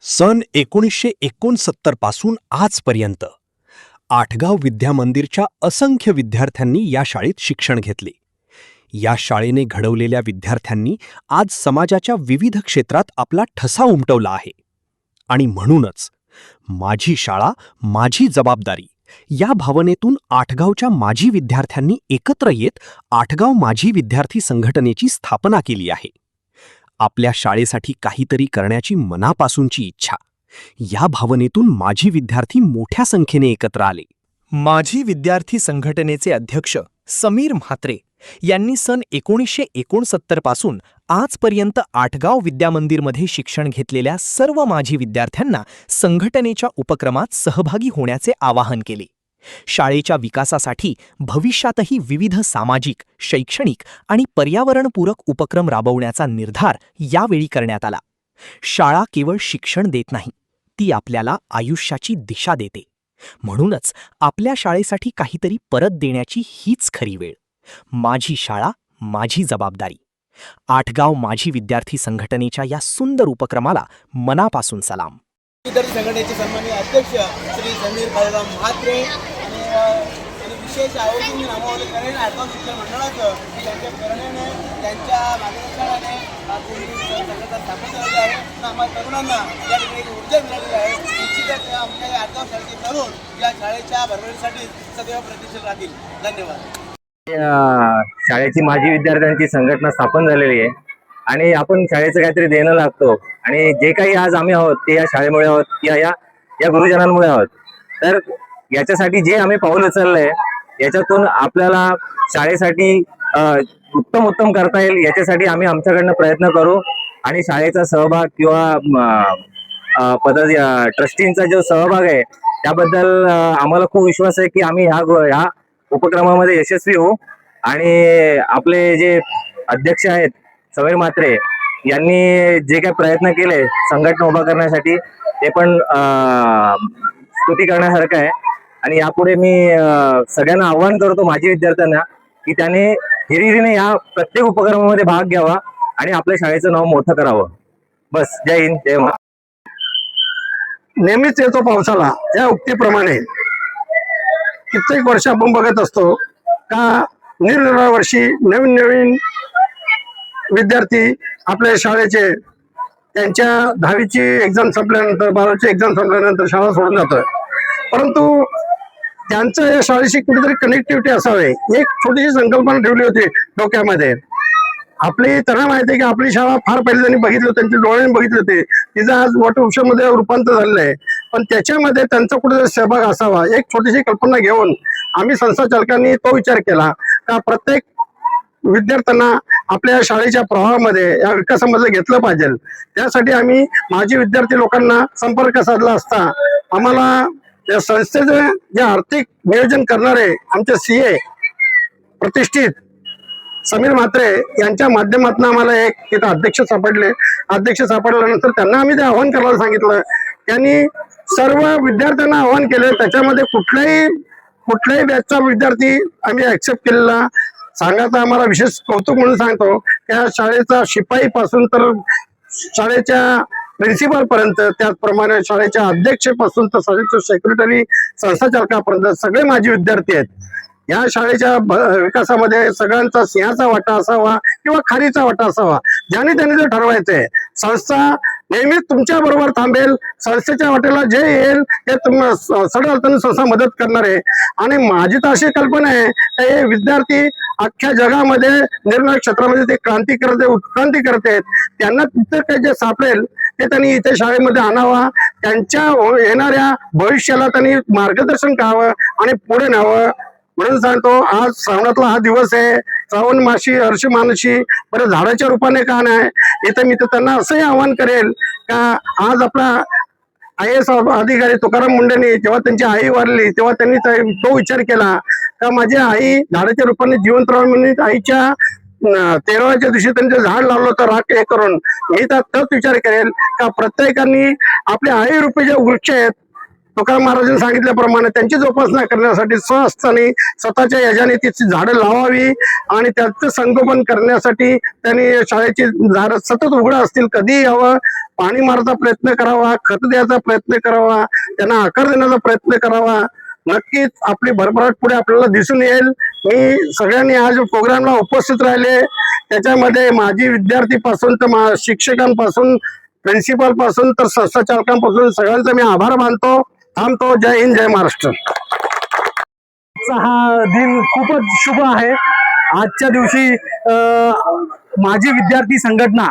सन 1969 पासून आजपर्यंत आठगाव विद्या मंदिरच्या असंख्य विद्यार्थ्यांनी या शाळेत शिक्षण घेतले. या शाळेने घडवलेल्या विद्यार्थ्यांनी आज समाजाच्या विविध क्षेत्रात आपला ठसा उमटवला आहे. आणि म्हणूनच माझी शाळा माझी जबाबदारी या भावनेतून आठगावच्या माजी विद्यार्थ्यांनी एकत्र येत आठगाव माजी विद्यार्थी संघटनेची स्थापना केली आहे. आपल्या शाळेसाठी काहीतरी करण्याची मनापासूनची इच्छा, या भावनेतून माजी विद्यार्थी मोठ्या संख्येने एकत्र आले. माजी विद्यार्थी संघटनेचे अध्यक्ष समीर म्हात्रे यांनी सन 1969 पासून आजपर्यंत आठगाव विद्यामंदिरमध्ये शिक्षण घेतलेल्या सर्व माजी विद्यार्थ्यांना संघटनेच्या उपक्रमात सहभागी होण्याचे आवाहन केले. शाळेच्या विकासासाठी भविष्यातही विविध सामाजिक, शैक्षणिक आणि पर्यावरणपूरक उपक्रम राबवण्याचा निर्धार यावेळी करण्यात आला. शाळा केवळ शिक्षण देत नाही, ती आपल्याला आयुष्याची दिशा देते. म्हणूनच आपल्या शाळेसाठी काहीतरी परत देण्याची हीच खरी वेळ. माझी शाळा माझी जबाबदारी. आठगाव माजी विद्यार्थी संघटनेच्या या सुंदर उपक्रमाला मनापासून सलाम. विद्यार्थी संघटनेचे सन्माननीय अध्यक्ष श्री समीर काळूराम म्हात्रे आणि विशेष आयोजन नामावली करेन आठगाव शिक्षण मंडळाचं की त्यांच्या प्रेरणेने त्यांच्या मार्गदर्शनाने संघटना स्थापन झालेली आहे. आम्हा तरुणांना या ठिकाणी ऊर्जा मिळालेली आहे. निश्चितच आमच्या या आठगाव शाळेचे तरुण या शाळेच्या भरभराटीसाठी सदैव प्रयत्नशील राहतील. धन्यवाद. शाळेची माजी विद्यार्थ्यांची संघटना स्थापन झालेली आहे आणि आपण शाळेचं काहीतरी देणं लागतो आणि जे काही आज आम्ही आहोत ते या शाळेमुळे आहोत किंवा या गुरुजनांमुळे आहोत. तर याच्यासाठी जे आम्ही पाऊल उचललंय याच्यातून आपल्याला शाळेसाठी उत्तम करता येईल याच्यासाठी आम्ही आमच्याकडनं प्रयत्न करू आणि शाळेचा सहभाग किंवा ट्रस्टींचा जो सहभाग आहे त्याबद्दल आम्हाला खूप विश्वास आहे की आम्ही ह्या उपक्रमामध्ये यशस्वी होऊ. आणि आपले जे अध्यक्ष आहेत समीर म्हात्रे यांनी जे काही प्रयत्न केले संघटना उभा करण्यासाठी ते पण स्तुती करण्यासारखं आहे. आणि यापुढे मी सगळ्यांना आव्हान करतो माजी विद्यार्थ्यांना की त्याने हिरिरीने या प्रत्येक उपक्रमामध्ये भाग घ्यावा आणि आपल्या शाळेचं नाव मोठं करावं. बस. जय हिंद, जय महाराष्ट्र. नेहमीच येतो पावसाला या उक्तीप्रमाणे कित्येक वर्ष आपण बघत असतो का निरनिराळ्या वर्षी नवीन विद्यार्थी आपल्या शाळेचे त्यांच्या 10वीची एक्झाम संपल्यानंतर 12वीची एक्झाम संपल्यानंतर शाळा सोडून जातं. परंतु त्यांचं या शाळेशी कुठेतरी कनेक्टिव्हिटी असावे एक छोटीशी संकल्पना ठेवली होती डोक्यामध्ये. आपली त्यांना माहिती आहे की आपली शाळा फार पहिले त्यांनी बघितली, त्यांच्या डोळ्याने बघितले होते, तिचं आज वटवृक्षामध्ये रूपांतर झालेलं आहे. पण त्याच्यामध्ये त्यांचा कुठेतरी सहभाग असावा एक छोटीशी कल्पना घेऊन आम्ही संस्था चालकांनी तो विचार केला का प्रत्येक विद्यार्थ्यांना आपल्या शाळेच्या प्रवाहामध्ये या विकासामध्ये घेतलं पाहिजे. त्यासाठी आम्ही माजी विद्यार्थी लोकांना संपर्क साधला असता आम्हाला या संस्थेचे जे आर्थिक नियोजन करणारे आमचे CA प्रतिष्ठित समीर म्हात्रे यांच्या माध्यमातून आम्हाला एक तिथं अध्यक्ष सापडले. अध्यक्ष सापडल्यानंतर त्यांना आम्ही ते आव्हान करायला सांगितलं. त्यांनी सर्व विद्यार्थ्यांना आव्हान केले. त्याच्यामध्ये कुठल्याही बॅचचा विद्यार्थी आम्ही ऍक्सेप्ट केलेला सांगायचं आम्हाला विशेष कौतुक म्हणून सांगतो. त्या शाळेचा शिपाई पासून तर शाळेच्या प्रिन्सिपल पर्यंत, त्याचप्रमाणे शाळेच्या अध्यक्षपासून तर शाळेच्या सेक्रेटरी संस्थाचालकापर्यंत सगळे माझे विद्यार्थी आहेत. या शाळेच्या विकासामध्ये सगळ्यांचा सिंहाचा वाटा असावा किंवा खारीचा वाटा असावा, ज्याने त्यांनी जे ठरवायचंय. संस्था नेहमीच तुमच्या बरोबर थांबेल. संस्थेच्या वाटेला जे येईल ते तुम्हाला सडळताना संस्था मदत करणार आहे. आणि माझी तर अशी कल्पना आहे हे विद्यार्थी अख्ख्या जगामध्ये निर्णायक क्षेत्रामध्ये ते क्रांती करते, उत्क्रांती करते. त्यांना तिथं काही जे सापडेल ते त्यांनी इथे शाळेमध्ये आणावा. त्यांच्या येणाऱ्या भविष्याला त्यांनी मार्गदर्शन करावं आणि पुढे न्यावं. म्हणून सांगतो आज श्रावणातला हा दिवस आहे. श्रावण माशी हर्ष मानशी बरं झाडाच्या रूपाने का नाही. इथं मी तर त्यांना असंही आवाहन करेल का आज आपला IAS अधिकारी तुकाराम मुंडेंनी जेव्हा त्यांची आई वारली तेव्हा त्यांनी तो विचार केला का माझी आई झाडाच्या रूपाने जिवंत राहावी म्हणून आईच्या 13व्या दिवशी त्यांचं झाड लावलं होतं राख हे करून. मी तर तोच विचार करेल का प्रत्येकाने आपल्या आई रूपी जे वृक्ष आहेत तुकाराम महाराजांनी सांगितल्याप्रमाणे त्यांची जोपासना करण्यासाठी स्वहस्ताने स्वतःच्या यजाने तिची झाडं लावावी आणि त्याचं संगोपन करण्यासाठी त्यांनी शाळेची झाडं सतत उघडं असतील कधीही यावं, पाणी मारण्याचा प्रयत्न करावा, खत द्यायचा प्रयत्न करावा, त्यांना आकार देण्याचा प्रयत्न करावा. नक्कीच आपली भरभराट पुढे आपल्याला दिसून येईल. मी सगळ्यांनी आज प्रोग्रामला उपस्थित राहिले, त्याच्यामध्ये माजी विद्यार्थीपासून तर शिक्षकांपासून, प्रिन्सिपल पासून तर संस्था चालकांपासून सगळ्यांचा मी आभार मानतो. थांबतो. जय हिंद, जय महाराष्ट्र. हा दिन खूपच शुभ आहे. आजच्या दिवशी माजी विद्यार्थी संघटना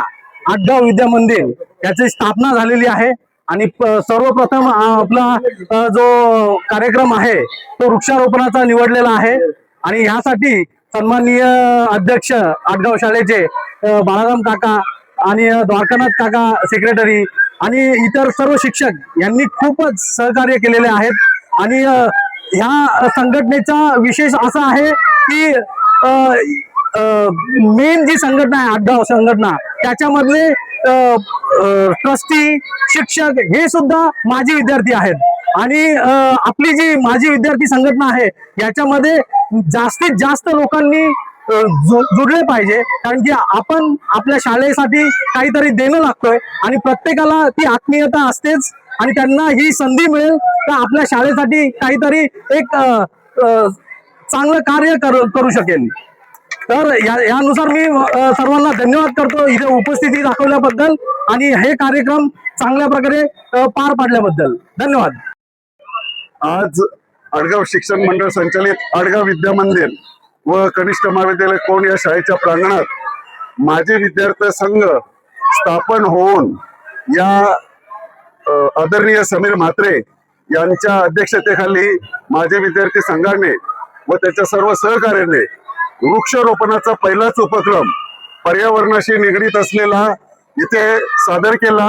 आटगाव विद्या मंदिर याची स्थापना झालेली आहे आणि सर्वप्रथम आपला जो कार्यक्रम आहे तो वृक्षारोपणाचा निवडलेला आहे आणि ह्यासाठी सन्माननीय अध्यक्ष आटगाव शाळेचे बाळाराम काका आणि द्वारकानाथ काका सेक्रेटरी आणि इतर सर्व शिक्षक यांनी खूपच सहकार्य केलेले आहेत. आणि ह्या संघटनेचा विशेष असा आहे की मेन जी संघटना आहे आटगाव संघटना त्याच्यामधले ट्रस्टी, शिक्षक हे सुद्धा माजी विद्यार्थी आहेत आणि आपली जी माजी विद्यार्थी संघटना आहे याच्यामध्ये जास्तीत जास्त लोकांनी जुडले पाहिजे, कारण की आपण आपल्या शाळेसाठी काहीतरी देणं लागतोय आणि प्रत्येकाला ती आत्मीयता असतेच आणि त्यांना ही संधी मिळेल तर आपल्या शाळेसाठी काहीतरी एक चांगलं कार्य करू शकेल. तर यानुसार मी सर्वांना धन्यवाद करतो इथे उपस्थिती दाखवल्याबद्दल आणि हे कार्यक्रम चांगल्या प्रकारे पार पाडल्याबद्दल. धन्यवाद. आज आडगाव शिक्षण मंडळ संचालित आडगाव विद्या मंदिर व कनिष्ठ महाविद्यालय कोण या शाळेच्या प्रांगणात माजी विद्यार्थी संघ स्थापन होऊन या आदरणीय समीर म्हात्रे यांच्या अध्यक्षतेखाली माजी विद्यार्थी संघाने व त्याच्या सर्व सहकार्याने वृक्षारोपणाचा पहिलाच उपक्रम पर्यावरणाशी निगडीत असलेला इथे सादर केला.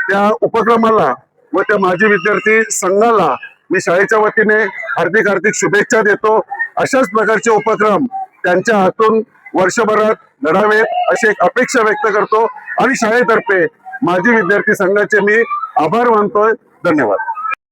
त्या उपक्रमाला व त्या माजी विद्यार्थी संघाला मी शाळेच्या वतीने हार्दिक हार्दिक शुभेच्छा देतो. अशाच प्रकारचे उपक्रम त्यांच्या हातून वर्षभरात घडावेत अशी एक अपेक्षा व्यक्त करतो आणि शाळेतर्फे माजी विद्यार्थी संघाचे मी आभार मानतोय. धन्यवाद.